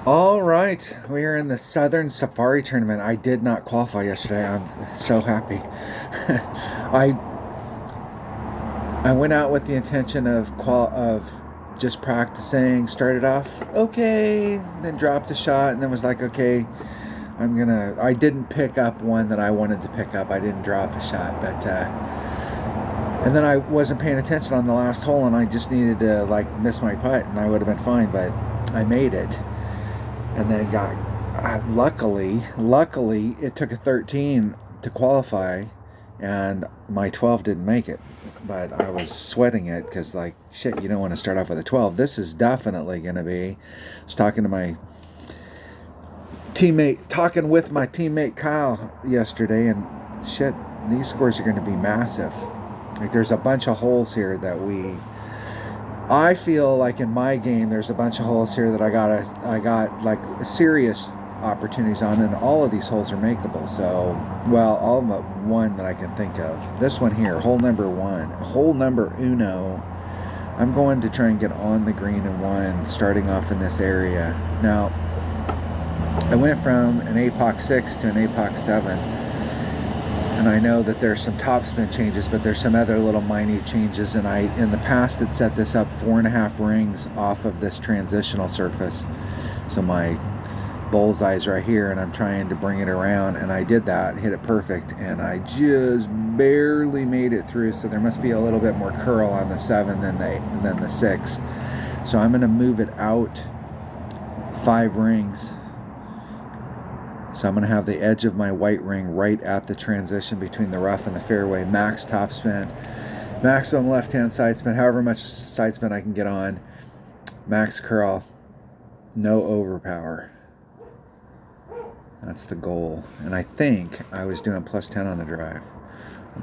All right, we are in the Southern Safari Tournament. I did not qualify yesterday. I'm so happy. I I went out with the intention of just practicing. Started off okay, then dropped a shot, and then was like, okay, I'm gonna. I didn't pick up one that I wanted to pick up. I didn't drop a shot, but and then I wasn't paying attention on the last hole, and I just needed to like miss my putt, and I would have been fine. But I made it, and then got luckily it took a 13 to qualify, and my 12 didn't make it, but I was sweating it because like shit, you don't want to start off with a 12. This is definitely going to be, I was talking to my talking with my teammate Kyle yesterday, and shit, these scores are going to be massive. Like there's a bunch of holes here that I feel like in my game, there's a bunch of holes here that I got like serious opportunities on, and all of these holes are makeable. So, well, all but one that I can think of. This one here, hole number one, hole number uno. I'm going to try and get on the green in one, starting off in this area. Now, I went from an APOC 6 to an APOC 7. And I know that there's some topspin changes, but there's some other little minute changes. And I, in the past, had set this up 4.5 rings off of this transitional surface. So my bullseye's right here, and I'm trying to bring it around. And I did that, hit it perfect, and I just barely made it through. So there must be a little bit more curl on the 7 than the 6. So I'm going to move it out 5 rings. So I'm going to have the edge of my white ring right at the transition between the rough and the fairway. Max topspin, maximum left-hand side spin, however much side spin I can get on. Max curl, no overpower. That's the goal. And I think I was doing plus 10 on the drive.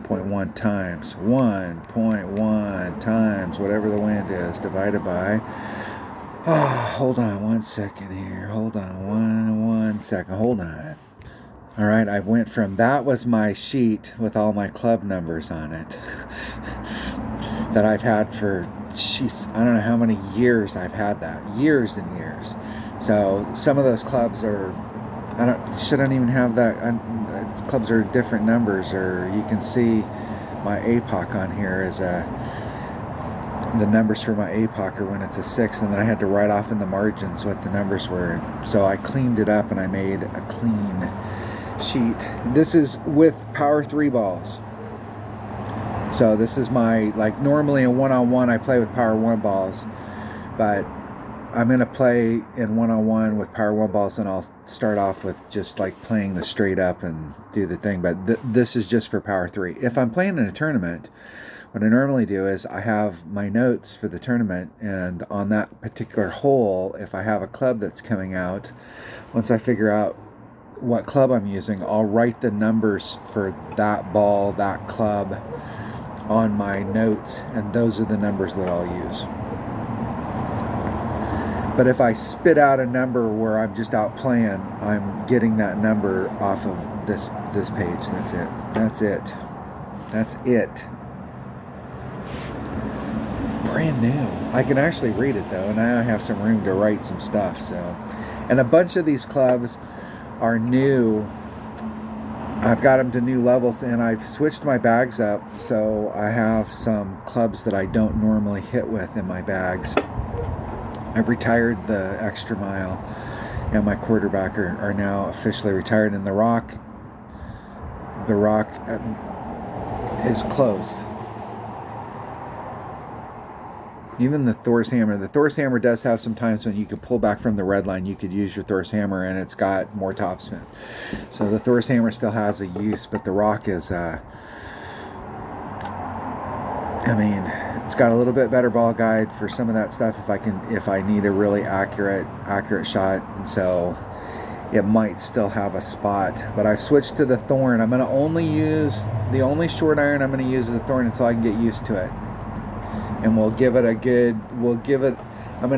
1.1 times 1.1 times whatever the wind is divided by. Oh, hold on 1 second here. Hold on one second. Hold on. All right, I went from, that was my sheet with all my club numbers on it that I've had for, jeez, I don't know how many years I've had that. Years and years. So some of those clubs are, shouldn't even have that. Clubs are different numbers, or you can see my APOC on here is the numbers for my APOC are when it's a 6, and then I had to write off in the margins what the numbers were. So I cleaned it up and I made a clean sheet. This is with Power 3 balls. So this is my, like normally in one-on-one I play with Power 1 balls, but I'm going to play in one-on-one with Power 1 balls, and I'll start off with just like playing the straight up and do the thing, but this is just for Power 3. If I'm playing in a tournament, what I normally do is I have my notes for the tournament, and on that particular hole, if I have a club that's coming out, once I figure out what club I'm using, I'll write the numbers for that ball, that club on my notes, and those are the numbers that I'll use. But if I spit out a number where I'm just out playing, I'm getting that number off of this page. That's it. That's it. That's it. Brand new. I can actually read it though, and now I have some room to write some stuff. So, and a bunch of these clubs are new. I've got them to new levels, and I've switched my bags up, so I have some clubs that I don't normally hit with in my bags. I've retired the extra mile, and my quarterback are now officially retired, and the rock is closed. Even the Thor's hammer. The Thor's hammer does have some times when you could pull back from the red line. You could use your Thor's hammer, and it's got more topspin. So the Thor's hammer still has a use, but the rock is, it's got a little bit better ball guide for some of that stuff if I need a really accurate shot. And so it might still have a spot. But I've switched to the Thorn. I'm going to only use, the only short iron I'm going to use is the Thorn until I can get used to it. And I'm going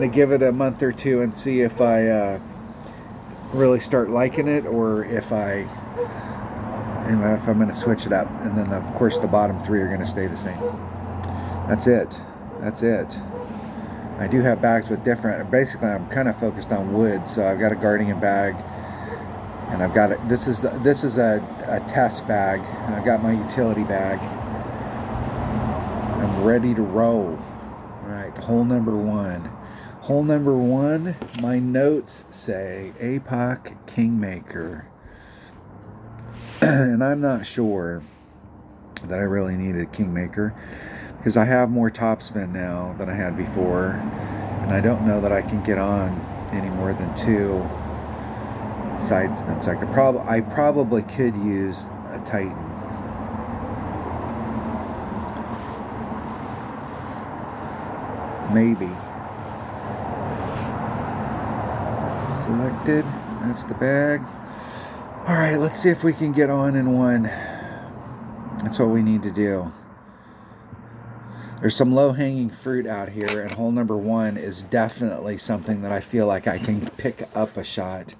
to give it a month or two and see if I really start liking it, or if I'm going to switch it up. And then, of course, the bottom 3 are going to stay the same. That's it. I do have bags with different, basically I'm kind of focused on wood, so I've got a guardian bag, and I've got this is a test bag, and I've got my utility bag. I'm ready to roll. All right, hole number one. Hole number one, my notes say APOC Kingmaker. And I'm not sure that I really needed a Kingmaker, because I have more topspin now than I had before, and I don't know that I can get on any more than 2 side spins. So I probably could use a Titan. Maybe. Selected. That's the bag. All right, let's see if we can get on in one. That's what we need to do. There's some low-hanging fruit out here, and hole number one is definitely something that I feel like I can pick up a shot.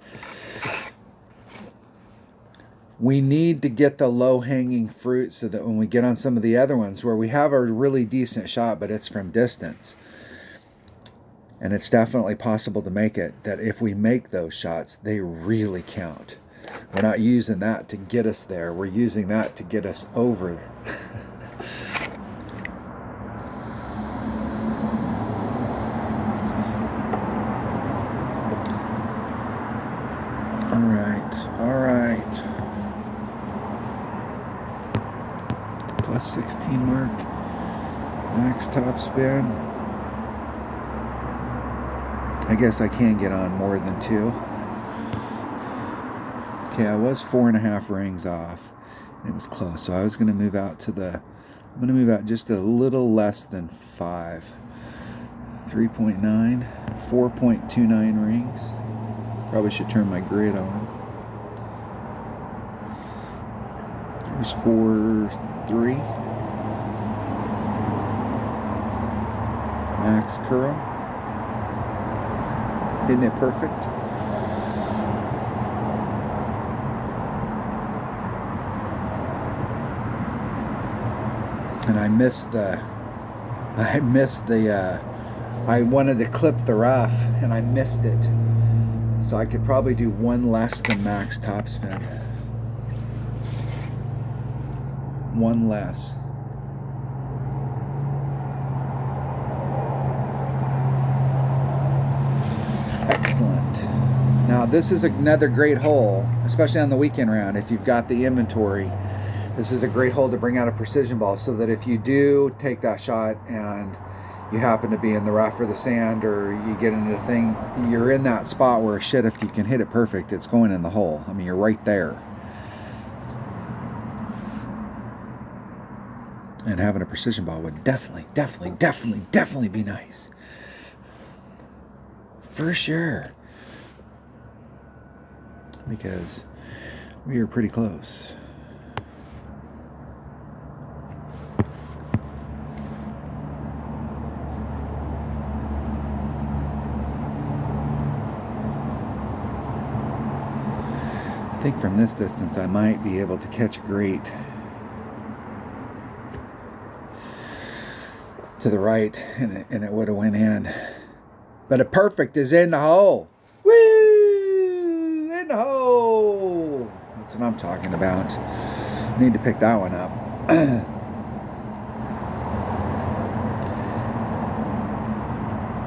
We need to get the low-hanging fruit so that when we get on some of the other ones where we have a really decent shot, but it's from distance, and it's definitely possible to make it, that if we make those shots, they really count. We're not using that to get us there. We're using that to get us over. All right. Plus 16 mark. Max top spin. I guess I can get on more than 2. Okay, I was 4.5 rings off. It was close, so I was going to move out to the... I'm going to move out just a little less than 5. 3.9. 4.29 rings. Probably should turn my grid on. There's 4.3. Max curl. Isn't it perfect? And I wanted to clip the rough, and I missed it. So I could probably do one less than max topspin. One less. Excellent. Now this is another great hole, especially on the weekend round. If you've got the inventory, this is a great hole to bring out a precision ball, so that if you do take that shot and you happen to be in the rough or the sand, or you get into the thing, you're in that spot where, shit, if you can hit it perfect, it's going in the hole. I mean, you're right there. And having a precision ball would definitely be nice. For sure. Because we are pretty close. I think from this distance I might be able to catch a great to the right, and it would have went in. But a perfect is in the hole. Woo! In the hole! That's what I'm talking about. Need to pick that one up.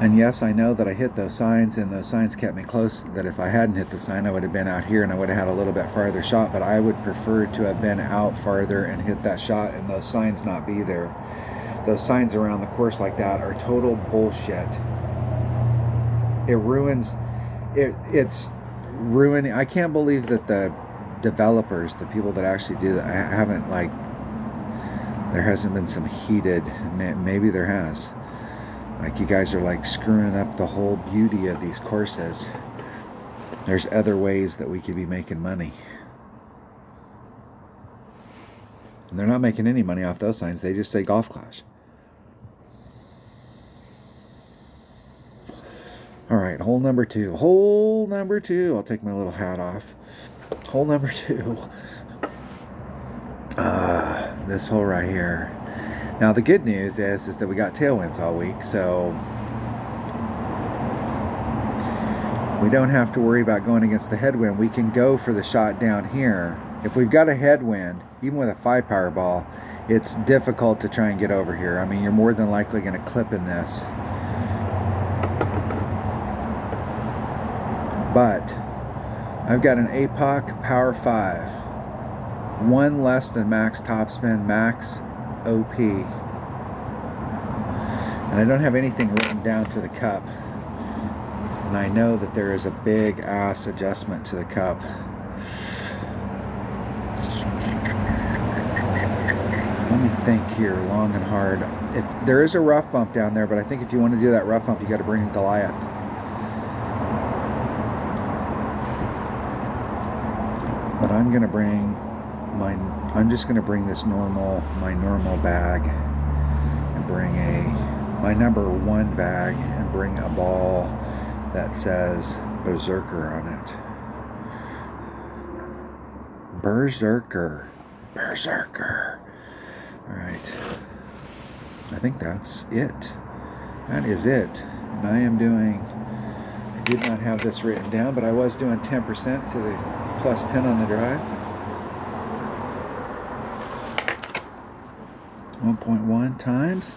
And yes, I know that I hit those signs, and those signs kept me close, that if I hadn't hit the sign, I would have been out here and I would have had a little bit farther shot, but I would prefer to have been out farther and hit that shot and those signs not be there. Those signs around the course like that are total bullshit. It ruins, it's ruining. I can't believe that the developers, the people that actually do that, haven't, like, there hasn't been some heated, maybe there has. Like, you guys are like screwing up the whole beauty of these courses. There's other ways that we could be making money. And they're not making any money off those signs. They just say Golf Clash. All right, hole number 2. Hole number 2. I'll take my little hat off. Hole number 2. This hole right here. Now the good news is that we got tailwinds all week, so We don't have to worry about going against the headwind. We can go for the shot down here. If we've got a headwind, even with a 5 power ball, it's difficult to try and get over here. I mean, you're more than likely going to clip in this. But I've got an APOC Power 5. One less than max topspin, max OP. And I don't have anything written down to the cup. And I know that there is a big ass adjustment to the cup. Let me think here long and hard. There is a rough bump down there, but I think if you want to do that rough bump, you got to bring a Goliath. But I'm going to bring I'm just going to bring this my normal bag and bring my number 1 bag and bring a ball that says Berserker on it. Berserker. All right. I think that's it. That is it. And I did not have this written down, but I was doing 10% to the plus 10 on the drive. 1.1 times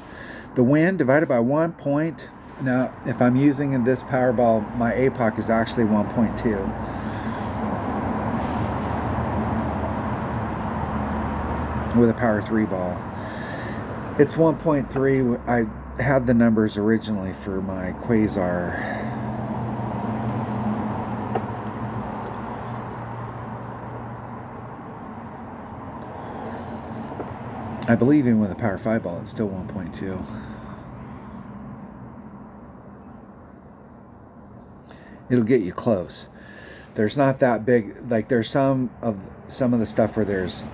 the wind divided by 1 point. Now, if I'm using this Powerball, my APOC is actually 1.2. With a Power 3 ball. It's 1.3. I had the numbers originally for my Quasar. I believe even with a Power 5 ball, it's still 1.2. It'll get you close. There's not that big, like there's some of the stuff where there's,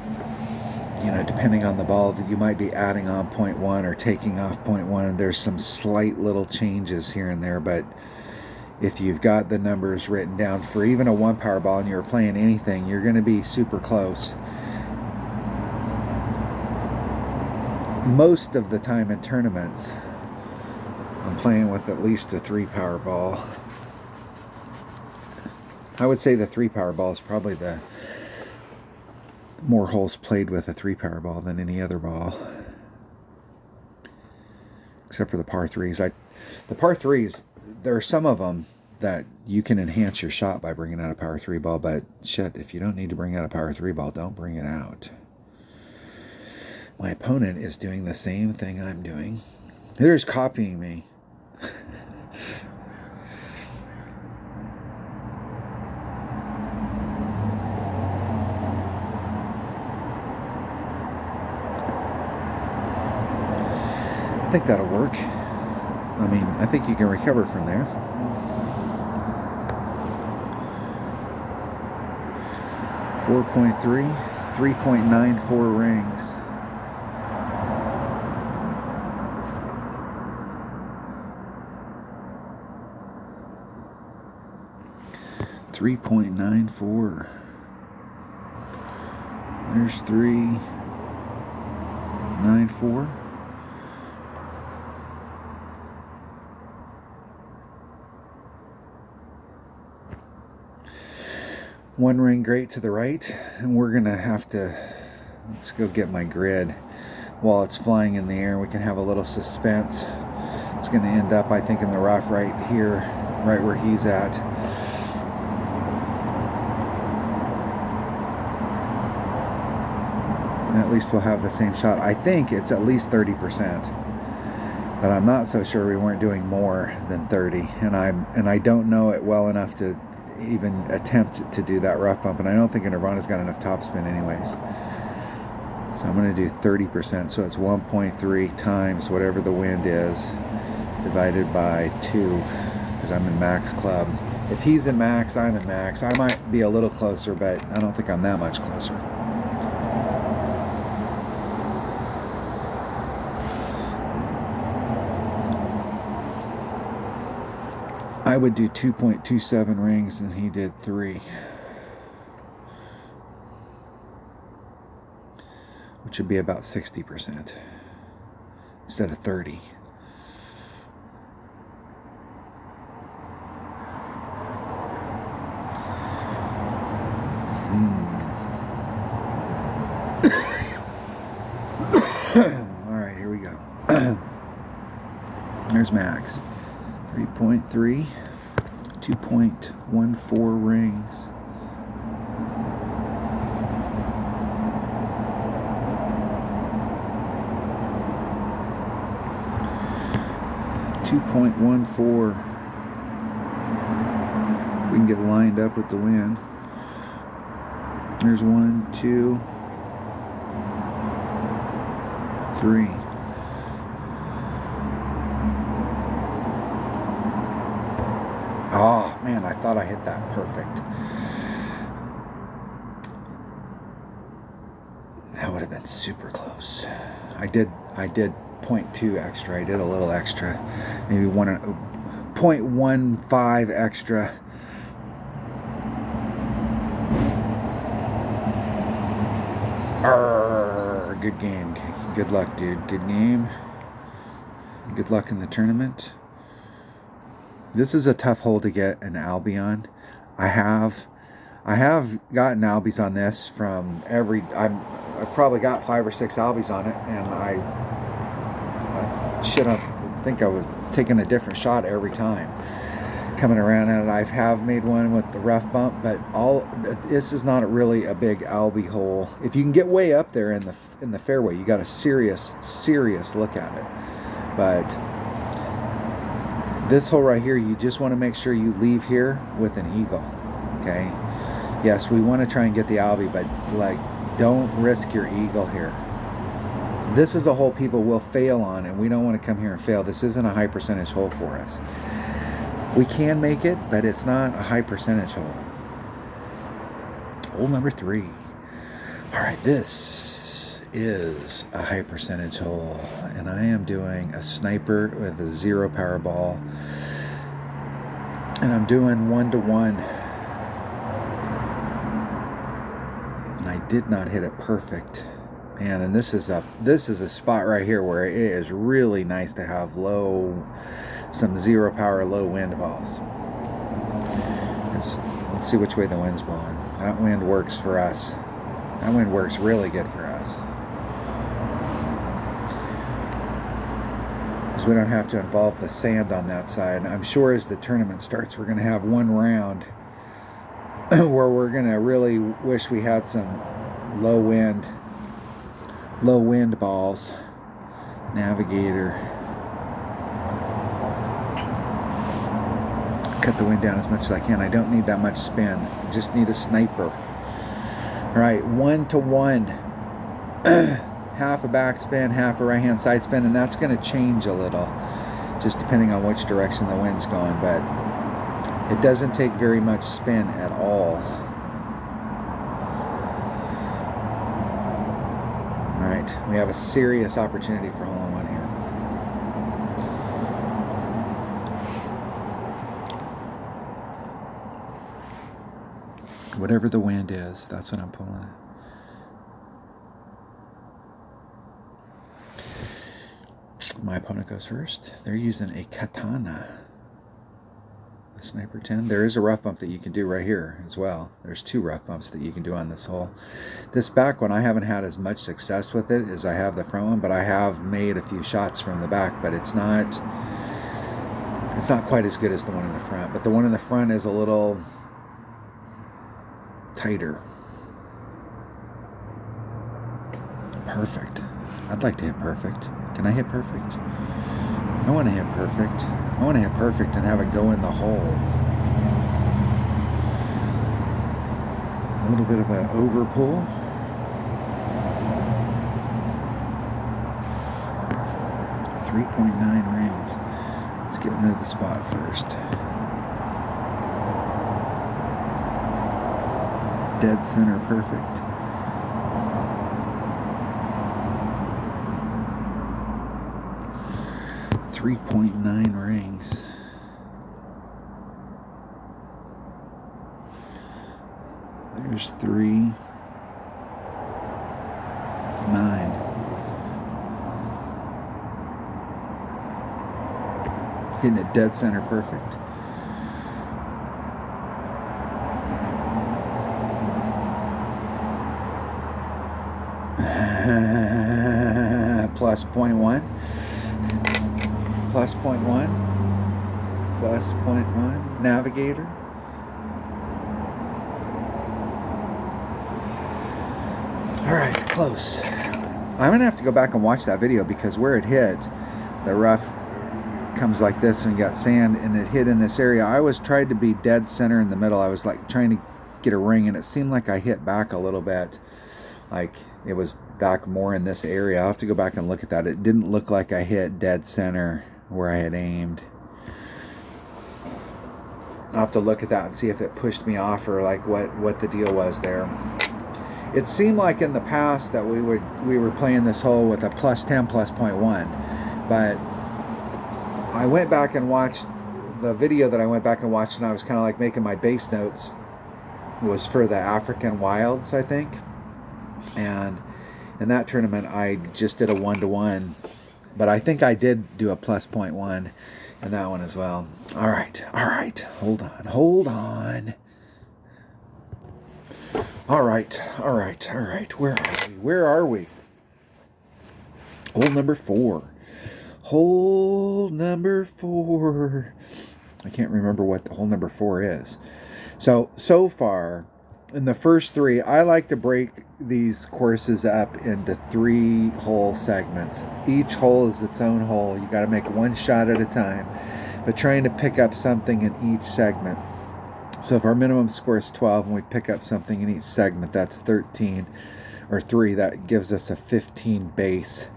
depending on the ball, that you might be adding on 0.1 or taking off 0.1, and there's some slight little changes here and there, but if you've got the numbers written down for even a 1 power ball and you're playing anything, you're going to be super close. Most of the time in tournaments, I'm playing with at least a 3 power ball. I would say the 3 power ball is probably the more holes played with a 3 power ball than any other ball, except for the par 3s. The par 3s, there are some of them that you can enhance your shot by bringing out a Power 3 ball, but shit, if you don't need to bring out a Power 3 ball, don't bring it out. My opponent is doing the same thing I'm doing. They're just copying me. I think that'll work. I mean, I think you can recover from there. .3 is 3.94 rings. .94. There's 3.94. One ring great to the right, and we're gonna have to, let's go get my grid while it's flying in the air. We can have a little suspense. It's gonna end up, I think, in the rough right here, right where he's at. And at least we'll have the same shot. I think it's at least 30%, but I'm not so sure we weren't doing more than 30, and I don't know it well enough to even attempt to do that rough bump, and I don't think Nirvana's got enough topspin anyways. So I'm going to do 30%, so it's 1.3 times whatever the wind is divided by 2, because I'm in max club. If he's in max, I'm in max. I might be a little closer, but I don't think I'm that much closer. I would do 2.27 rings and he did 3. Which would be about 60% instead of 30. there's max. 3.3, 2.14 rings. .14. We can get lined up with the wind. There's 1, 2, 3. Oh man, I thought I hit that perfect. That would have been super close. I did 0.2 extra. I did a little extra, maybe 0.15 extra. Good game. Good luck, dude. Good game. Good luck in the tournament. This is a tough hole to get an Albie on. I have gotten Albies on this from I've probably got 5 or 6 Albies on it, and I think I was taking a different shot every time coming around at it. I have made one with the rough bump, but this is not really a big Albie hole. If you can get way up there in the fairway, you got a serious look at it. But this hole right here, you just want to make sure you leave here with an eagle. Okay. Yes, we want to try and get the Albie, but like, don't risk your eagle here. This is a hole people will fail on, and we don't want to come here and fail. This isn't a high percentage hole for us. We can make it, but it's not a high percentage hole. Hole number 3. All right, this is a high percentage hole, and I am doing a sniper with a 0 power ball, and I'm doing 1-to-1. And I did not hit it perfect. Man, and this is a spot right here where it is really nice to have some 0 power low wind balls. Let's see which way the wind's blowing. That wind works for us. That wind works really good for us, because we don't have to involve the sand on that side. I'm sure as the tournament starts, we're going to have one round where we're going to really wish we had some low wind balls. Navigator. Cut the wind down as much as I can. I don't need that much spin. I just need a sniper. All right, 1-to-1. Half a backspin, half a right-hand side spin, and that's going to change a little, just depending on which direction the wind's going, but it doesn't take very much spin at all. All right, we have a serious opportunity for hole-in-one here. Whatever the wind is, that's what I'm pulling. My opponent goes first. They're using a katana. The Sniper 10. There is a rough bump that you can do right here as well. There's 2 rough bumps that you can do on this hole. This back one, I haven't had as much success with it as I have the front one, but I have made a few shots from the back, but it's not quite as good as the one in the front. But the one in the front is a little tighter. Perfect. I'd like to hit perfect. Can I hit perfect? I want to hit perfect. I want to hit perfect and have it go in the hole. A little bit of an overpull. .9 rings. Let's get into the spot first. Dead center perfect. .9 rings. There's 3, 9. Hitting it dead center perfect. Plus .1. plus 0.1. Plus 0.1. Navigator. Alright, close. I'm going to have to go back and watch that video because where it hit, the rough comes like this and you got sand and it hit in this area. I was tried to be dead center in the middle. I was like trying to get a ring and it seemed like I hit back a little bit. Like it was back more in this area. I'll have to go back and look at that. It didn't look like I hit dead center where I had aimed. I'll have to look at that and see if it pushed me off or like what the deal was there. It seemed like in the past that we were playing this hole with a plus 10 plus 0.1, but I went back and watched the video that I went back and watched, and I was kind of like making my base notes was for the African Wilds, I think. And in that tournament, I just did a 1-to-1, but I think I did do a plus 0.1 in that one as well. All right, hold on. All right. Where are we? Hole number 4. I can't remember what the hole number 4 is. So far, in the first 3, I like to break these courses up into 3-hole segments. Each hole is its own hole. You got to make one shot at a time, but trying to pick up something in each segment. So if our minimum score is 12 and we pick up something in each segment, that's 13 or 3. That gives us a 15 base.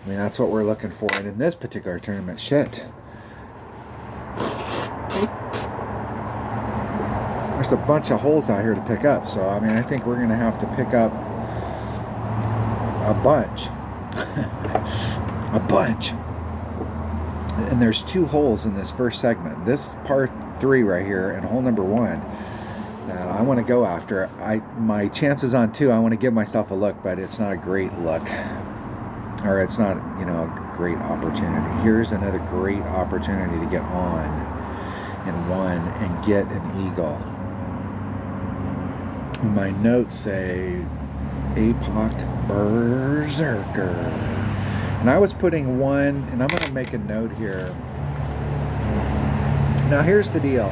I mean, that's what we're looking for. And in this particular tournament, shit, there's a bunch of holes out here to pick up. So, I mean, I think we're going to have to pick up a bunch. A bunch. And there's 2 holes in this first segment. This part 3 right here and hole number 1 that I want to go after. My chances on 2, I want to give myself a look, but it's not a great look, or it's not, a great opportunity. Here's another great opportunity to get on in 1 and get an eagle. My notes say APOC Berserker, and I was putting 1, and I'm going to make a note here. Now here's the deal.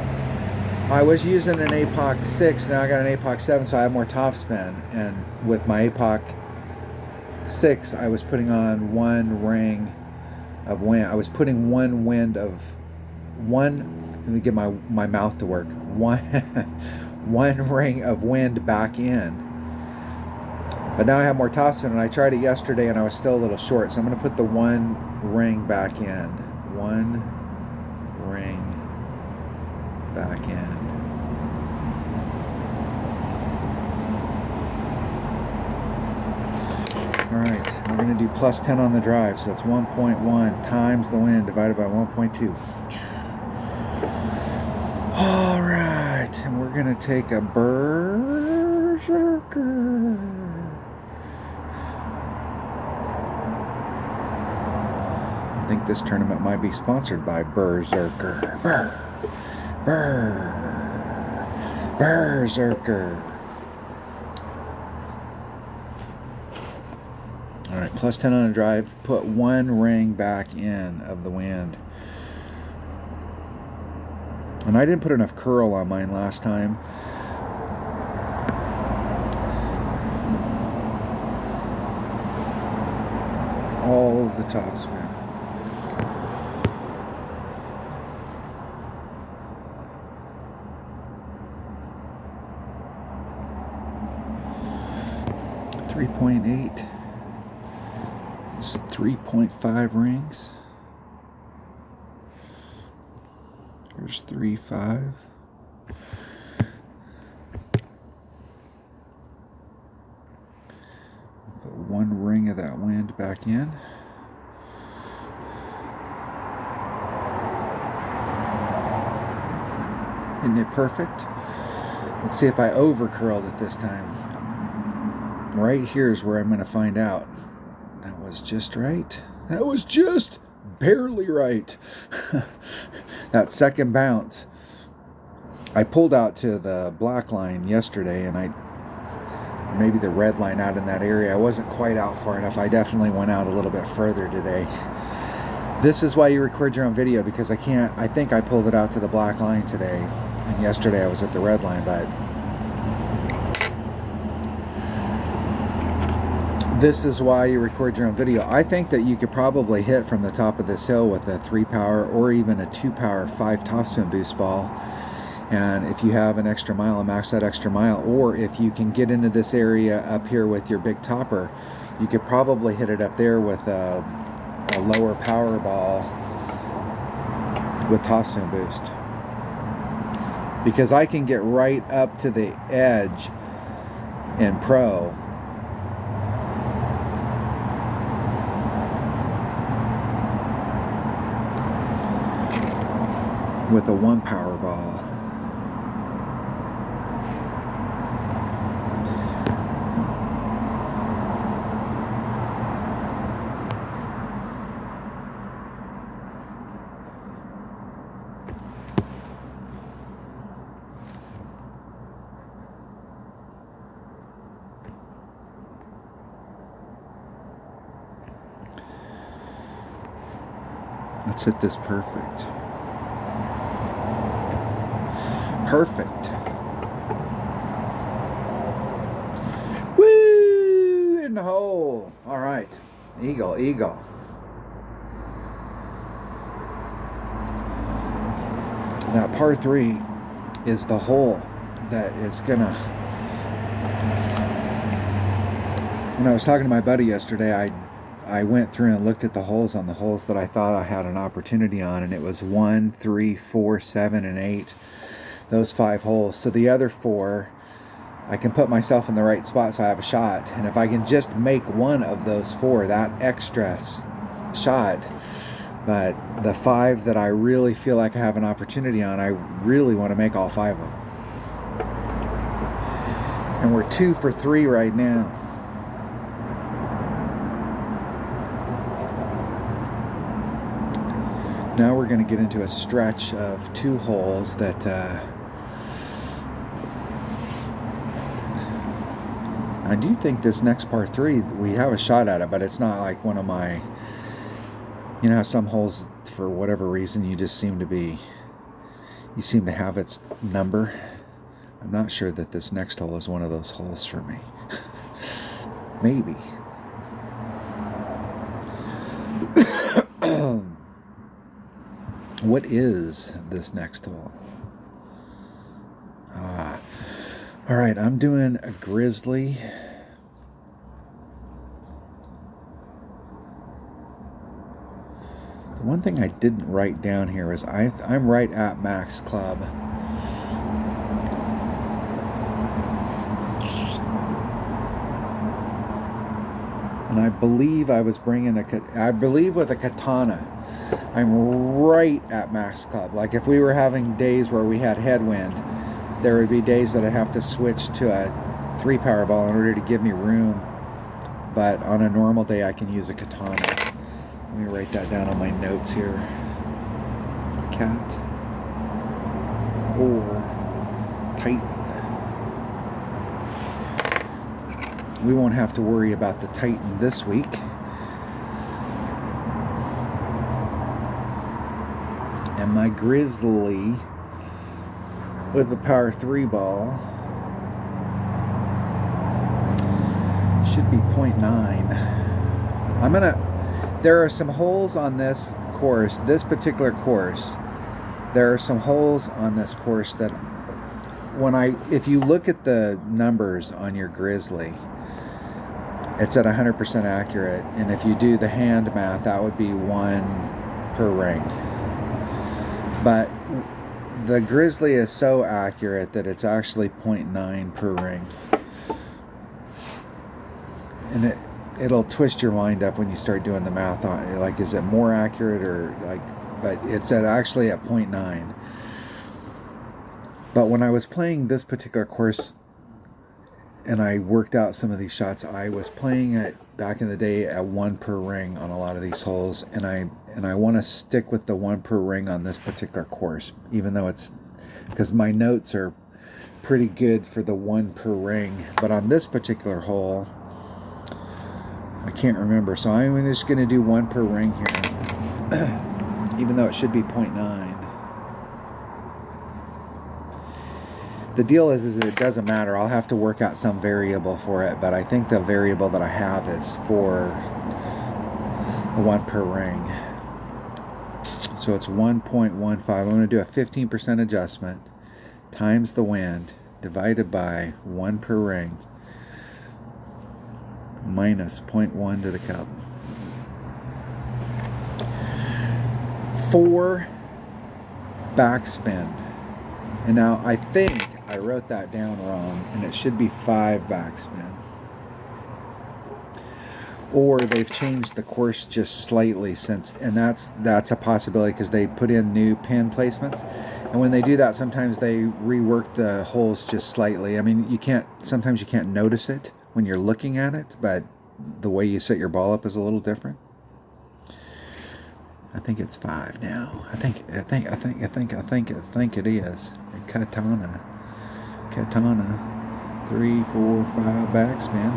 I was using an APOC 6, now I got an APOC 7, so I have more topspin. And with my APOC 6, I was putting on 1 ring of wind. I was putting 1 wind of 1, let me get my mouth to work, 1 ring of wind back in. But now I have more topspin, and I tried it yesterday and I was still a little short, so I'm going to put the 1 ring back in. 1 ring back in. Alright, we're going to do plus 10 on the drive, so that's 1.1 times the wind divided by 1.2. Alright, and we're going to take a Berserker. I think this tournament might be sponsored by Berserker. Berserker. Alright, plus 10 on a drive. Put 1 ring back in of the wind. And I didn't put enough curl on mine last time. All of the topspin. .8. It's 3.5 rings. There's 3.5. Put 1 ring of that wind back in. Isn't it perfect? Let's see if I over curled it this time. Right here is where I'm going to find out. That was just right. That was just barely right. That second bounce. I pulled out to the black line yesterday, and maybe the red line out in that area. I wasn't quite out far enough. I definitely went out a little bit further today. This is why you record your own video, because I think I pulled it out to the black line today, and yesterday I was at the red line, but this is why you record your own video. I think that you could probably hit from the top of this hill with a 3-power or even a 2-power 5 topspin boost ball. And if you have an extra mile, and max that extra mile, or if you can get into this area up here with your big topper, you could probably hit it up there with a lower power ball with topspin boost. Because I can get right up to the edge in pro with a 1-power ball. Let's hit this perfect. Perfect. Woo! In the hole. All right. Eagle, eagle. That par 3 is the hole that is gonna... When I was talking to my buddy yesterday, I went through and looked at the holes on the holes that I thought I had an opportunity on, and it was 1, 3, 4, 7, and 8. Those 5 holes. So the other 4, I can put myself in the right spot so I have a shot. And if I can just make one of those 4, that extra shot. But the 5 that I really feel like I have an opportunity on, I really want to make all 5 of them. And we're 2 for 3 right now. Now we're going to get into a stretch of 2 holes that I do think this next par 3 we have a shot at it, but it's not like one of my, you know how some holes for whatever reason you seem to have its number. I'm not sure that this next hole is one of those holes for me. Maybe. What is this next hole? All right, I'm doing a Grizzly. The one thing I didn't write down here is I'm right at max club. And I believe I was bringing with a Katana, I'm right at max club. Like if we were having days where we had headwind, there would be days that I'd have to switch to a 3-power ball in order to give me room. But on a normal day, I can use a Katana. Let me write that down on my notes here. Cat or Titan. We won't have to worry about the Titan this week. And my Grizzly with the power 3 ball should be 0.9. There are some holes on this course, this particular course. There are some holes on this course that if you look at the numbers on your Grizzly, it's at 100% accurate. And if you do the hand math, that would be 1 per ring. But the Grizzly is so accurate that it's actually 0.9 per ring. And it'll twist your mind up when you start doing the math on it. Like, is it more accurate or like, but it's actually at 0.9. But when I was playing this particular course and I worked out some of these shots, I was playing it back in the day at 1 per ring on a lot of these holes, and I want to stick with the 1 per ring on this particular course, even though it's because my notes are pretty good for the 1 per ring. But on this particular hole, I can't remember, so I'm just going to do 1 per ring here. even though it should be 0.9. The deal is it doesn't matter. I'll have to work out some variable for it, but I think the variable that I have is for the 1 per ring. So it's 1.15. I'm going to do a 15% adjustment times the wind divided by 1 per ring minus 0.1 to the cup. 4 backspin. And now I think I wrote that down wrong, and it should be 5 backspin. Or they've changed the course just slightly since, and that's a possibility because they put in new pin placements. And when they do that, sometimes they rework the holes just slightly. I mean, sometimes you can't notice it when you're looking at it, but the way you set your ball up is a little different. I think it's 5 now. I think it is. Katana, 3, 4, 5 backspin.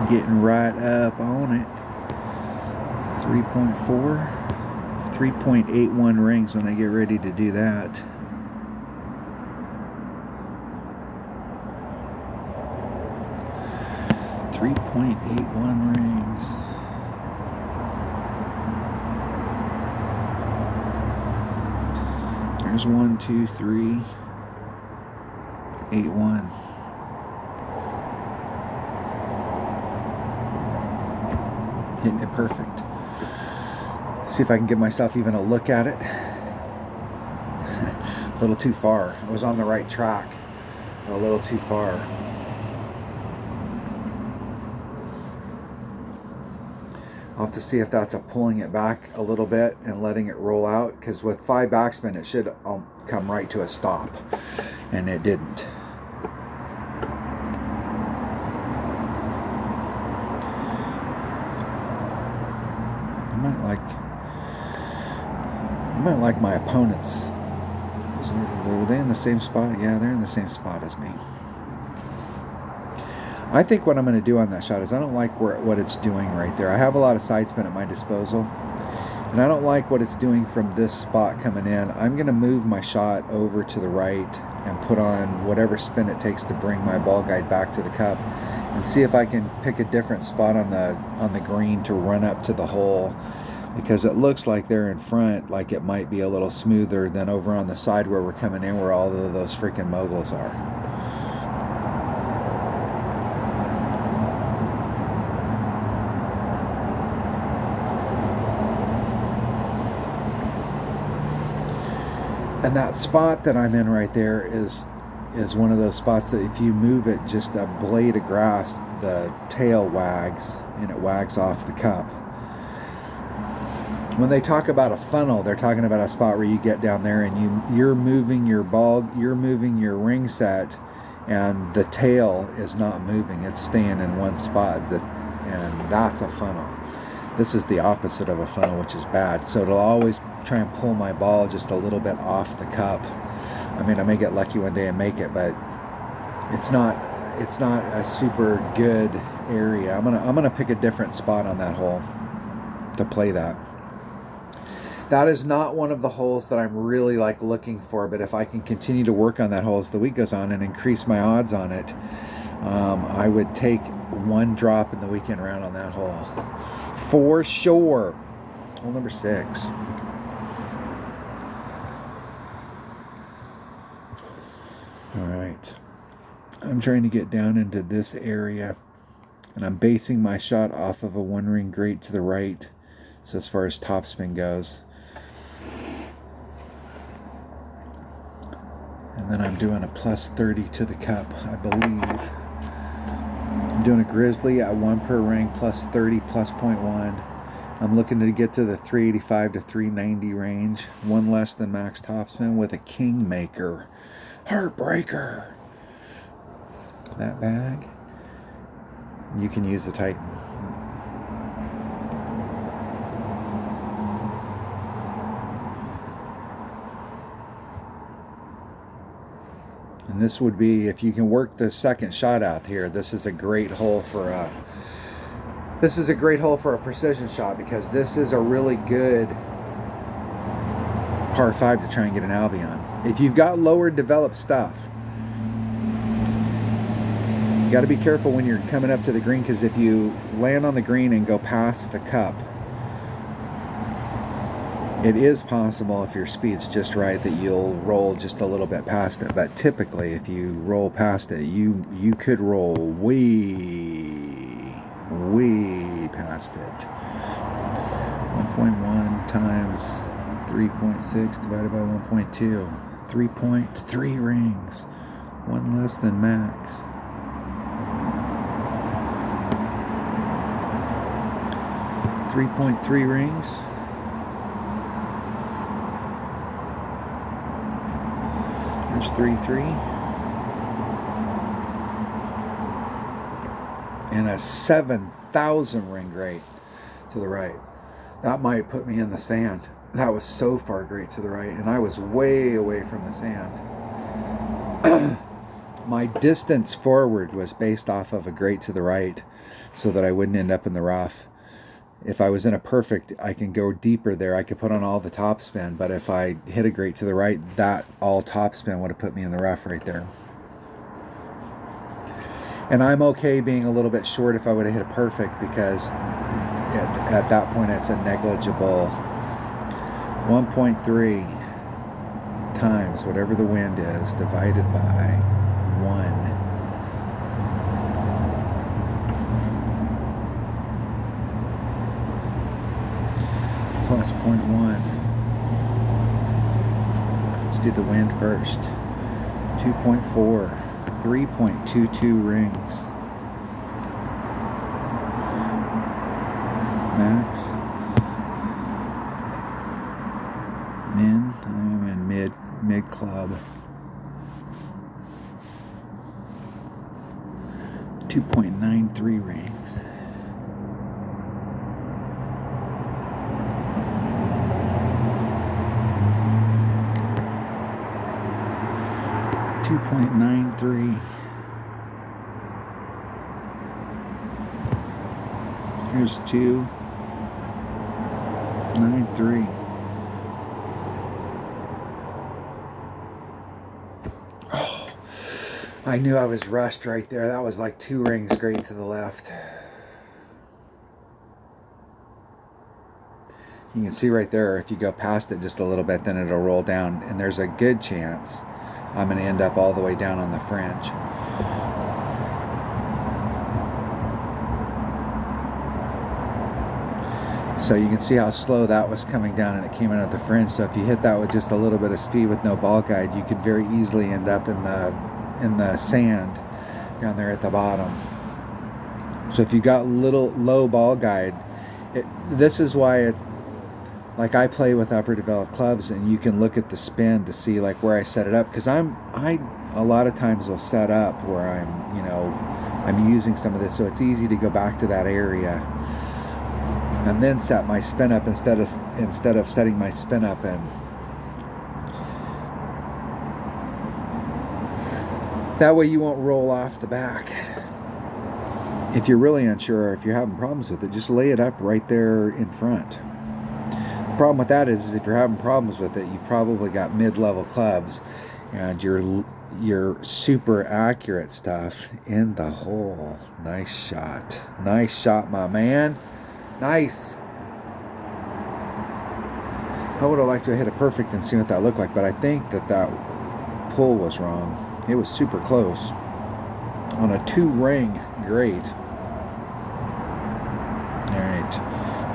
Getting right up on it. 3.4. It's 3.81 rings when I get ready to do that. .81 rings. There's 1, 2, 3, 8, 1. Hitting it perfect. See if I can give myself even a look at it. A little too far. I was on the right track. A little too far. I'll have to see if that's a pulling it back a little bit and letting it roll out, because with 5 backspin it should come right to a stop, and it didn't. I might like my opponents. Were they in the same spot? Yeah, they're in the same spot as me. I think what I'm going to do on that shot is I don't like what it's doing right there. I have a lot of side spin at my disposal, and I don't like what it's doing from this spot coming in. I'm going to move my shot over to the right and put on whatever spin it takes to bring my ball guide back to the cup, and see if I can pick a different spot on the green to run up to the hole, because it looks like they're in front, like it might be a little smoother than over on the side where we're coming in, where all of those freaking moguls are. And that spot that I'm in right there is one of those spots that if you move it just a blade of grass, the tail wags, and it wags off the cup. When they talk about a funnel, they're talking about a spot where you get down there and you're moving your ball, you're moving your ring set, and the tail is not moving. It's staying in one spot, and that's a funnel. This is the opposite of a funnel, which is bad. So it'll always try and pull my ball just a little bit off the cup. I mean, I may get lucky one day and make it, but it's not a super good area. I'm gonna pick a different spot on that hole to play that. That is not one of the holes that I'm really looking for, but if I can continue to work on that hole as the week goes on and increase my odds on it, I would take 1 drop in the weekend round on that hole for sure. Hole number 6. All right, I'm trying to get down into this area, and I'm basing my shot off of a 1-ring grate to the right, so as far as topspin goes. And then I'm doing a +30 to the cup, I believe. I'm doing a grizzly at 1 per ring, +30, +0.1. I'm looking to get to the 385 to 390 range, 1 less than max topspin with a Kingmaker. Heartbreaker. That bag, you can use the Titan. And this would be, if you can work the second shot out here, this is a great hole for This is a great hole for a precision shot because this is a really good par 5 to try and get an Albie on. If you've got lower developed stuff, you got to be careful when you're coming up to the green, because if you land on the green and go past the cup, it is possible, if your speed's just right, that you'll roll just a little bit past it. But typically, if you roll past it, you could roll way past it. 1.1 times 3.6 divided by 1.2. 3.3 rings. One less than max. .3 rings. There's 3. And a 7,000 ring great to the right. That might put me in the sand. That was so far great to the right, and I was way away from the sand. My distance forward was based off of a great to the right, so that I wouldn't end up in the rough. If I was in a perfect, I can go deeper there. I could put on all the top spin, but if I hit a great to the right, that all top spin would have put me in the rough right there. And I'm okay being a little bit short if I would have hit a perfect, because at that point it's a negligible 1.3 times whatever the wind is divided by 1. Plus 0.1. Let's do the wind first. 2.4. 3.22 rings. Max. Min. I'm in mid club. 2.93 rings. .93. Here's 2.93. Oh, I knew I was rushed right there. That was like 2 rings great to the left. You can see right there, if you go past it just a little bit, then it'll roll down, and there's a good chance I'm going to end up all the way down on the fringe. So you can see how slow that was coming down, and it came in at the fringe. So if you hit that with just a little bit of speed with no ball guide, you could very easily end up in the sand down there at the bottom. So if you got low ball guide, this is why like I play with upper developed clubs, and you can look at the spin to see like where I set it up, because I a lot of times will set up where I'm using some of this, so it's easy to go back to that area and then set my spin up instead of setting my spin up in. That way you won't roll off the back. If you're really unsure, or if you're having problems with it, just lay it up right there in front. The problem with that is if you're having problems with it, you've probably got mid-level clubs, and your super accurate stuff in the hole. Nice shot, my man. Nice. I would have liked to have hit a perfect and seen what that looked like, but I think that pull was wrong. It was super close on a 2-ring great. All right,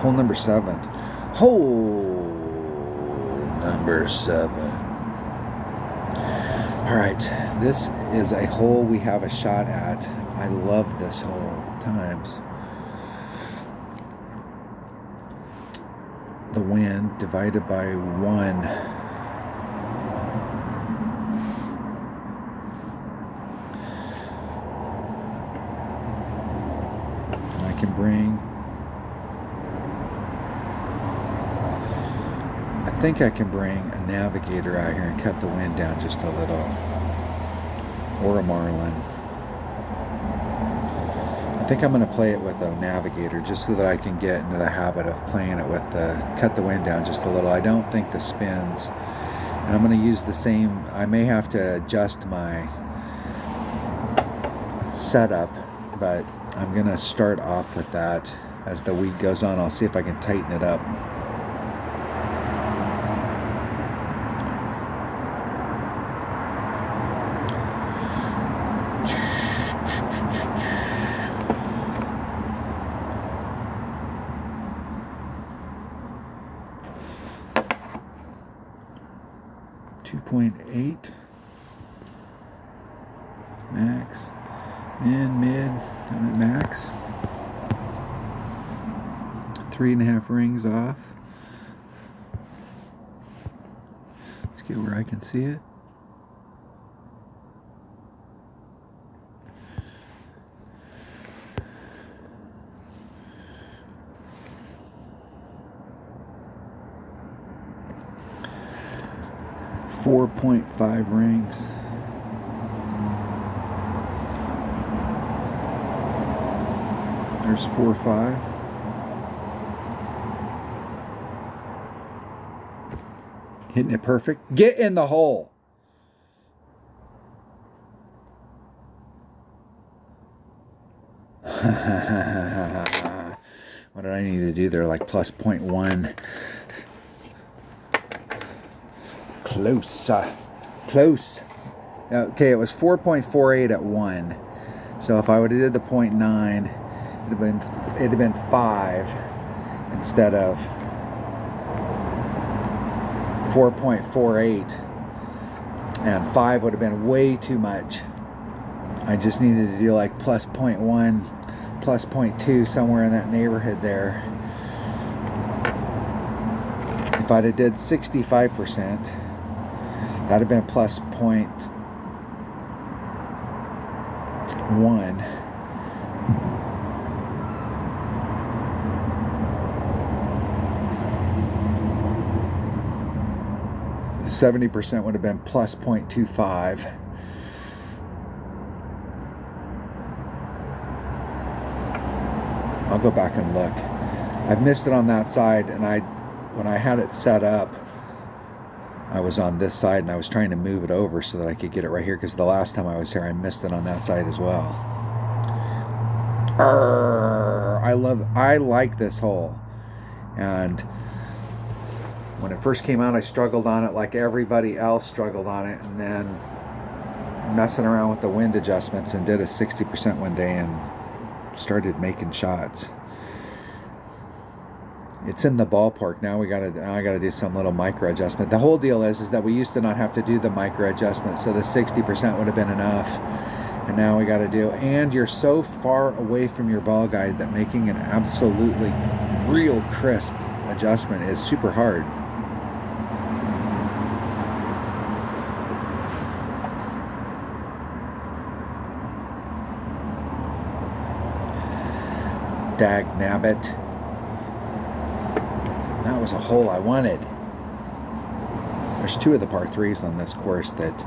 hole number 7. Hole number 7. All right, this is a hole we have a shot at. I love this hole times. The wind divided by 1. And I can bring, I think I can bring a navigator out here and cut the wind down just a little, or a marlin. I I think I'm going to play it with a navigator just so that I can get into the habit of playing it with cut the wind down just a little. I don't think the spins, and I'm going to use the same, I may have to adjust my setup, but I'm going to start off with that. As the week goes on, I'll see if I can tighten it up. .8 max and mid. I'm at max. 3.5 rings off. Let's get where I can see it. .5 rings. There's 4.5. Hitting it perfect. Get in the hole. What did I need to do there? Like plus .1. Close. Close. Okay, it was 4.48 at 1. So if I would have did the .9, it'd have been 5 instead of 4.48, and 5 would have been way too much. I just needed to do like plus .1, plus .2, somewhere in that neighborhood there. If I'd have did 65%, that'd have been plus .1. 70% would have been plus .25. I'll go back and look. I've missed it on that side, and when I had it set up, I was on this side and I was trying to move it over so that I could get it right here, because the last time I was here I missed it on that side as well. I like this hole, and when it first came out I struggled on it like everybody else struggled on it, and then messing around with the wind adjustments and did a 60% one day and started making shots. It's in the ballpark. Now I gotta do some little micro adjustment. The whole deal is that we used to not have to do the micro adjustment, so the 60% would have been enough. And now we gotta do, and you're so far away from your ball guide that making an absolutely real crisp adjustment is super hard. Dag nabbit. That was a hole I wanted. There's 2 of the par 3s on this course that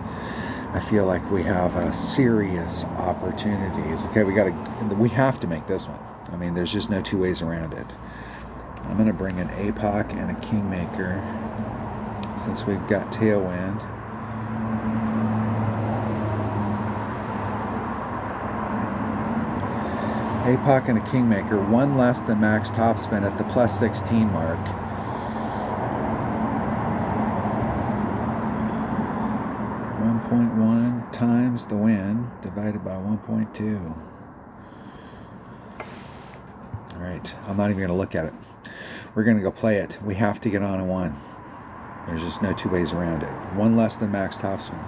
I feel like we have serious opportunities. Okay, we have to make this one. I mean, there's just no 2 ways around it. I'm going to bring an APOC and a Kingmaker since we've got tailwind. APOC and a Kingmaker, 1 less than max topspin at the plus 16 mark. .1 times the wind divided by 1.2. All right, I'm not even going to look at it. We're going to go play it. We have to get on a 1. There's just no 2 ways around it. 1 less than max topspin.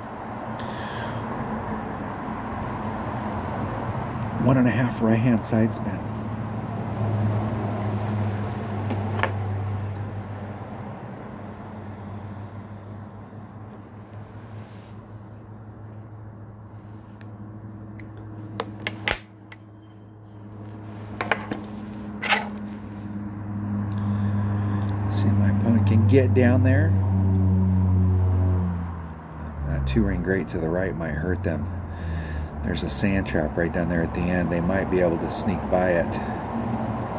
1.5 right hand side spin. See if my opponent can get down there. That 2-ring grate to the right might hurt them. There's a sand trap right down there at the end. They might be able to sneak by it.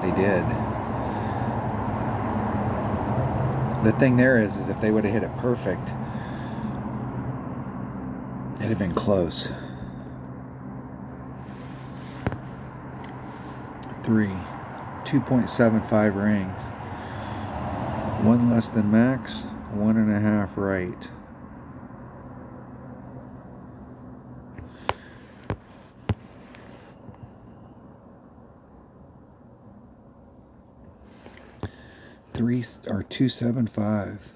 They did. The thing there is if they would have hit it perfect, it'd have been close. 3, 2.75 rings. One less than max, 1.5 right. Three or 275.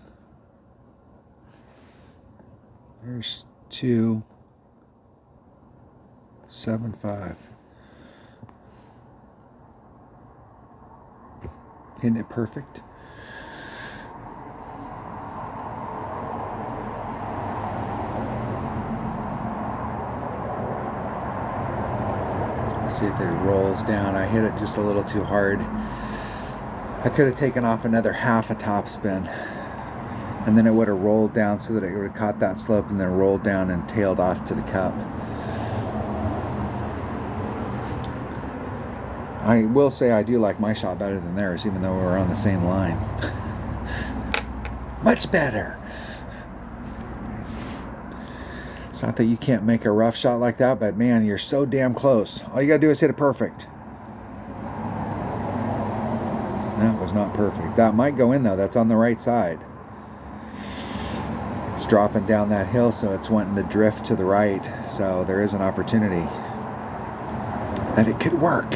There's 275. Isn't it perfect? Let's see if it rolls down. I hit it just a little too hard. I could have taken off another half a topspin, and then it would have rolled down so that it would have caught that slope and then rolled down and tailed off to the cup. I will say I do like my shot better than theirs, even though we were on the same line. Much better. It's not that you can't make a rough shot like that, but man, you're so damn close. All you gotta do is hit it perfect. That was not perfect. That might go in though. That's on the right side. It's dropping down that hill, so it's wanting to drift to the right. So there is an opportunity that it could work.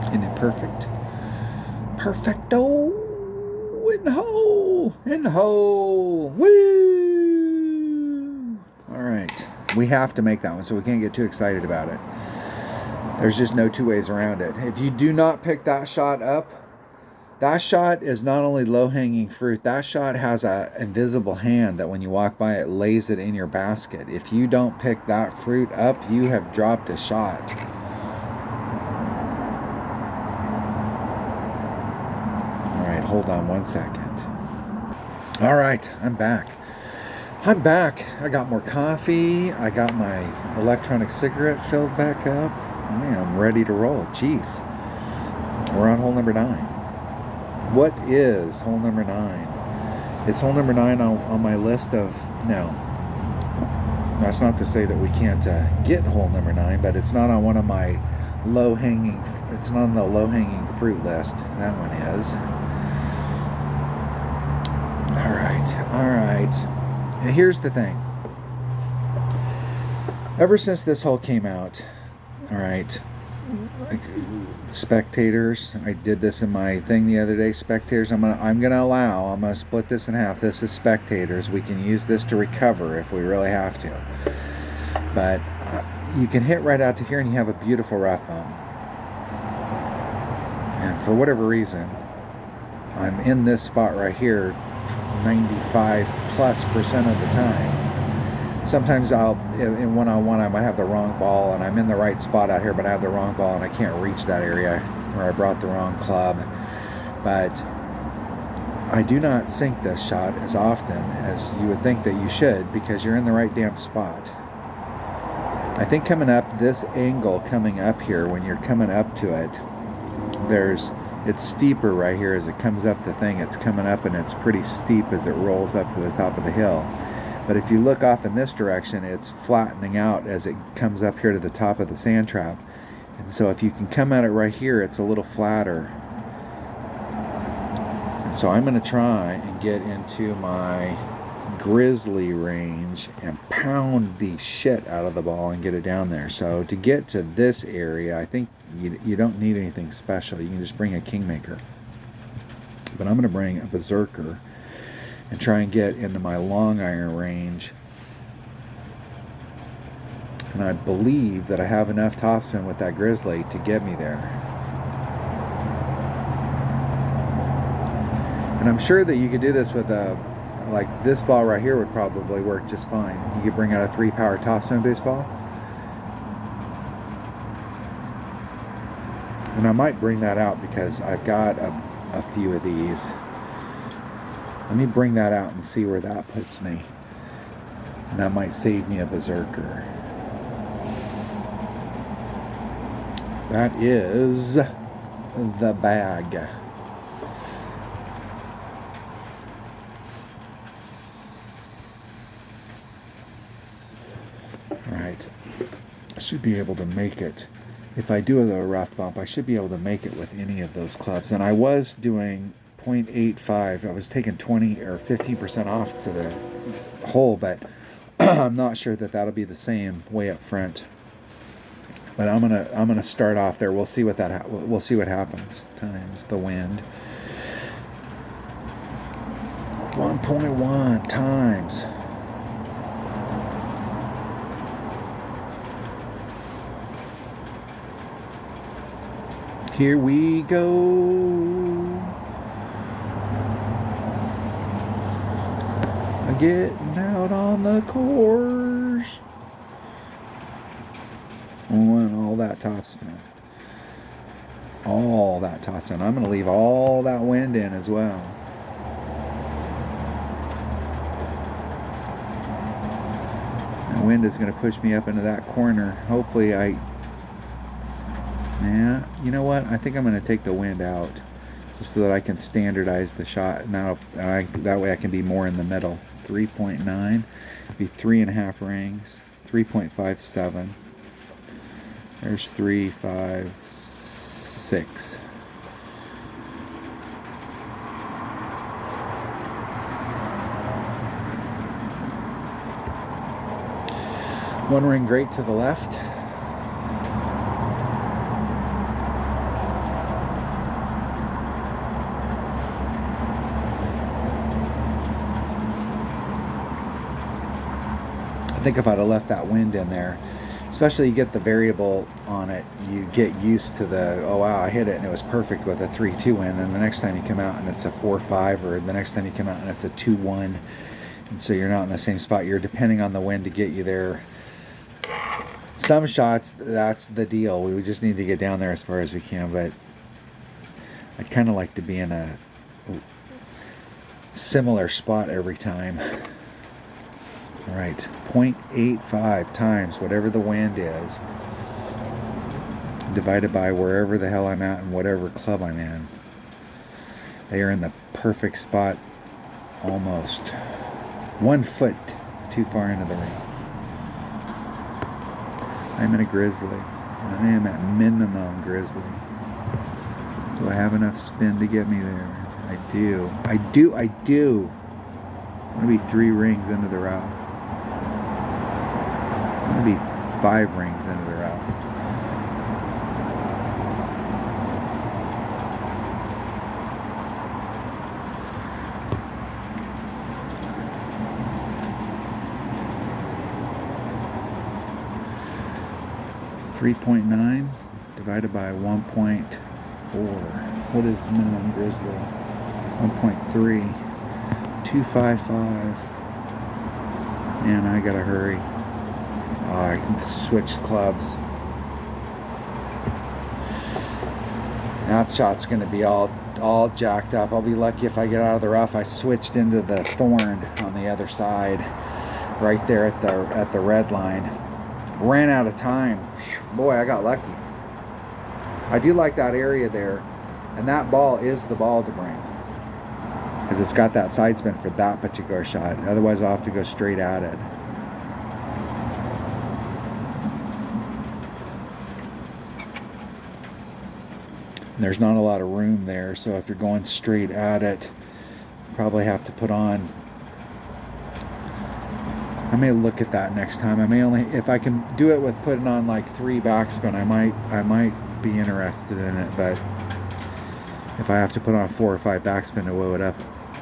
Isn't it perfect? Perfecto! In hole! In hole! Woo! Alright. We have to make that one, so we can't get too excited about it. There's just no two ways around it. If you do not pick that shot up, that shot is not only low-hanging fruit, that shot has an invisible hand that when you walk by, it lays it in your basket. If you don't pick that fruit up, you have dropped a shot. Hold on 1 second. All right, I'm back. I got more coffee. I got my electronic cigarette filled back up. I am ready to roll. Jeez. We're on hole number 9. What is hole number 9? It's hole number 9 on my list of... No. That's not to say that we can't get hole number 9, but it's not on one of my low-hanging... It's not on the low-hanging fruit list. That one is. All right. And here's the thing. Ever since this hole came out, all right, spectators, I did this in my thing the other day, spectators, I'm gonna split this in half. This is spectators. We can use this to recover if we really have to. But you can hit right out to here and you have a beautiful rough bump. And for whatever reason, I'm in this spot right here 95+% of the time. Sometimes in one-on-one, I might have the wrong ball and I'm in the right spot out here, but I have the wrong ball and I can't reach that area, or I brought the wrong club. But I do not sink this shot as often as you would think that you should, because you're in the right damn spot. I think coming up, this angle coming up here, when you're coming up to it, it's steeper right here as it comes up the thing. It's coming up and it's pretty steep as it rolls up to the top of the hill. But if you look off in this direction, it's flattening out as it comes up here to the top of the sand trap. And so if you can come at it right here, it's a little flatter. And so I'm going to try and get into my grizzly range and pound the shit out of the ball and get it down there. So to get to this area, I think you don't need anything special. You can just bring a Kingmaker. But I'm going to bring a Berserker and try and get into my long iron range. And I believe that I have enough topspin with that grizzly to get me there. And I'm sure that you could do this with a like this ball right here would probably work just fine. You could bring out a 3-power topspin boost ball. And I might bring that out because I've got a few of these. Let me bring that out and see where that puts me. And that might save me a berserker. That is the bag. Right. I should be able to make it. If I do a rough bump, I should be able to make it with any of those clubs. And I was doing 0.85. I was taking 20 or 15% off to the hole, but I'm not sure that that'll be the same way up front. But I'm gonna start off there. We'll see what we'll see what happens. Times the wind. 1.1 times. Here we go. Getting out on the course. And all that topspin. All that topspin. I'm going to leave all that wind in as well. The wind is going to push me up into that corner. Hopefully yeah, you know what? I think I'm going to take the wind out just so that I can standardize the shot. Now, that way I can be more in the middle. 3.9, be 3.5 rings. 3.57. There's 3, 5, 6. One ring great to the left. I think if I'd have left that wind in there, especially you get the variable on it, you get used to the, oh wow, I hit it and it was perfect with a 3-2 wind, and the next time you come out and it's a 4-5, or the next time you come out and it's a 2-1, and so you're not in the same spot. You're depending on the wind to get you there. Some shots, that's the deal. We just need to get down there as far as we can, but I'd kind of like to be in a similar spot every time. All right, 0.85 times whatever the wind is, divided by wherever the hell I'm at and whatever club I'm in. They are in the perfect spot, almost 1 foot too far into the ring. I'm in a grizzly. I am at minimum grizzly. Do I have enough spin to get me there? I do. I do. I'm going to be 3 rings into the rough. I'm going to be 5 rings into the rough. .9 divided by 1.4. What is minimum grizzly? 1.3. 255. And I gotta hurry. I can switch clubs. That shot's gonna be all jacked up. I'll be lucky if I get out of the rough. I switched into the thorn on the other side, right there at the red line. Ran out of time. Boy, I got lucky. I do like that area there, and that ball is the ball to bring, because it's got that side spin for that particular shot. Otherwise I'll have to go straight at it. And there's not a lot of room there, so if you're going straight at it, you probably have to put on, I may look at that next time. I may only, if I can do it with putting on like 3 backspin, I might be interested in it, but if I have to put on 4 or 5 backspin to woo it up,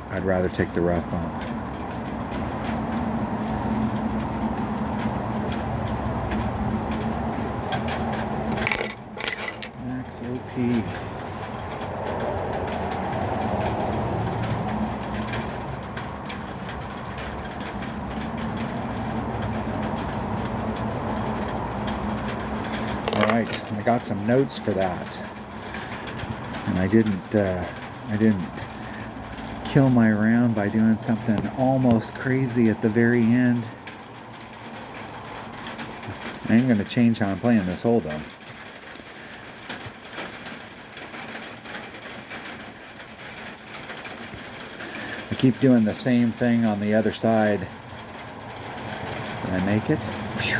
I'd rather take the rough bump. XOP. right. I got some notes for that, and I didn't kill my round by doing something almost crazy at the very end. I am going to change how I'm playing this hole though. I keep doing the same thing on the other side. Did I make it? Whew.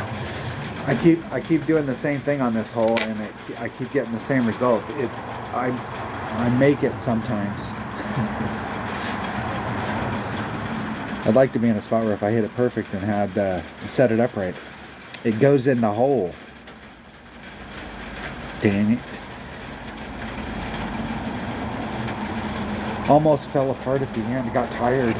I keep doing the same thing on this hole, and I keep getting the same result. I make it sometimes. I'd like to be in a spot where if I hit it perfect and had set it up right, it goes in the hole. Dang it. Almost fell apart at the end. Got tired.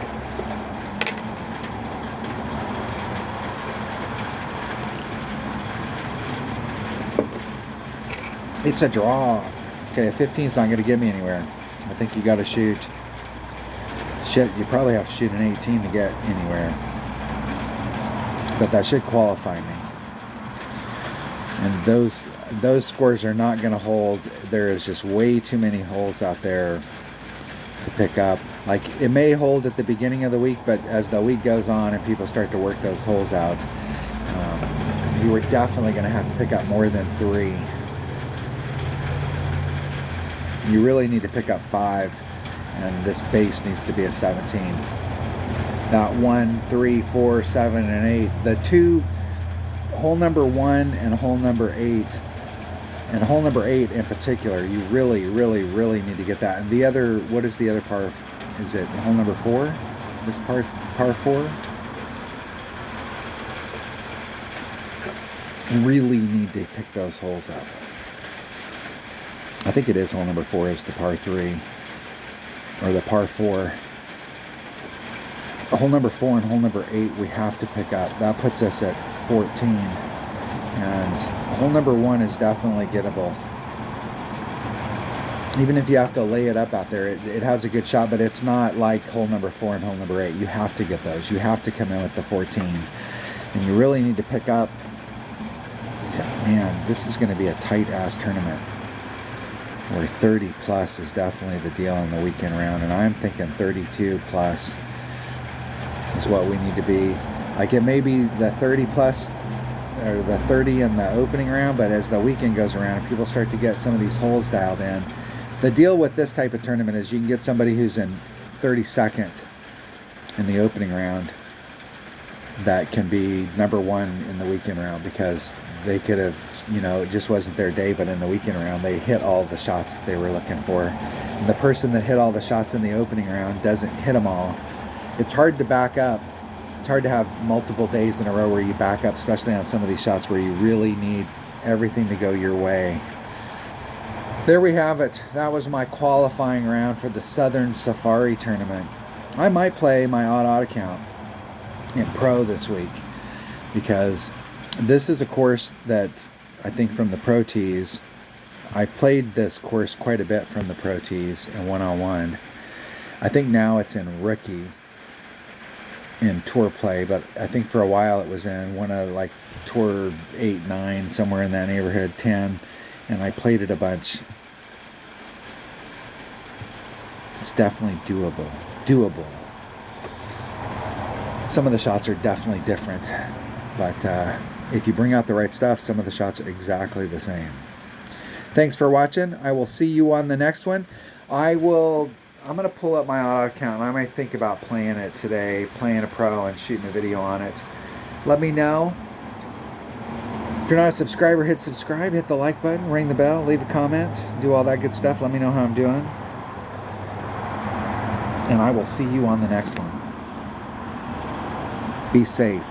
It's a draw. Okay, a 15's not going to get me anywhere. I think you got to shoot. Shit, you probably have to shoot an 18 to get anywhere. But that should qualify me. And those scores are not going to hold. There is just way too many holes out there to pick up. Like, it may hold at the beginning of the week, but as the week goes on and people start to work those holes out, you are definitely going to have to pick up more than 3. You really need to pick up 5, and this base needs to be a 17. Not 1, 3, 4, 7, and 8. The two, hole number 1 and hole number 8, and hole number 8 in particular, you really, really, really need to get that. And the other, what is the other par? Is it hole number 4? This par 4? Really need to pick those holes up. I think it is hole number 4 is the par 3, or the par 4. Hole number 4 and hole number 8 we have to pick up. That puts us at 14. And hole number 1 is definitely gettable. Even if you have to lay it up out there, it has a good shot, but it's not like hole number 4 and hole number 8. You have to get those. You have to come in with the 14. And you really need to pick up. Man, this is going to be a tight-ass tournament, where 30 plus is definitely the deal in the weekend round, and I'm thinking 32 plus is what we need to be. Like, it may be the 30 plus or the 30 in the opening round, but as the weekend goes around and people start to get some of these holes dialed in, the deal with this type of tournament is you can get somebody who's in 32nd in the opening round that can be number 1 in the weekend round, because they could have, you know, it just wasn't their day, but in the weekend round they hit all the shots that they were looking for. And the person that hit all the shots in the opening round doesn't hit them all. It's hard to back up. It's hard to have multiple days in a row where you back up, especially on some of these shots where you really need everything to go your way. There we have it. That was my qualifying round for the Southern Safari Tournament. I might play my odd account in Pro this week, because this is a course that I think from the Pro Tees, I've played this course quite a bit from the Pro Tees in one-on-one. I think now it's in Rookie in Tour Play, but I think for a while it was in one of like Tour 8, 9, somewhere in that neighborhood, 10, and I played it a bunch. It's definitely doable. Some of the shots are definitely different, but if you bring out the right stuff, some of the shots are exactly the same. Thanks for watching. I will see you on the next one. I'm going to pull up my auto account. I might think about playing it today, playing a pro and shooting a video on it. Let me know. If you're not a subscriber, hit subscribe, hit the like button, ring the bell, leave a comment, do all that good stuff. Let me know how I'm doing. And I will see you on the next one. Be safe.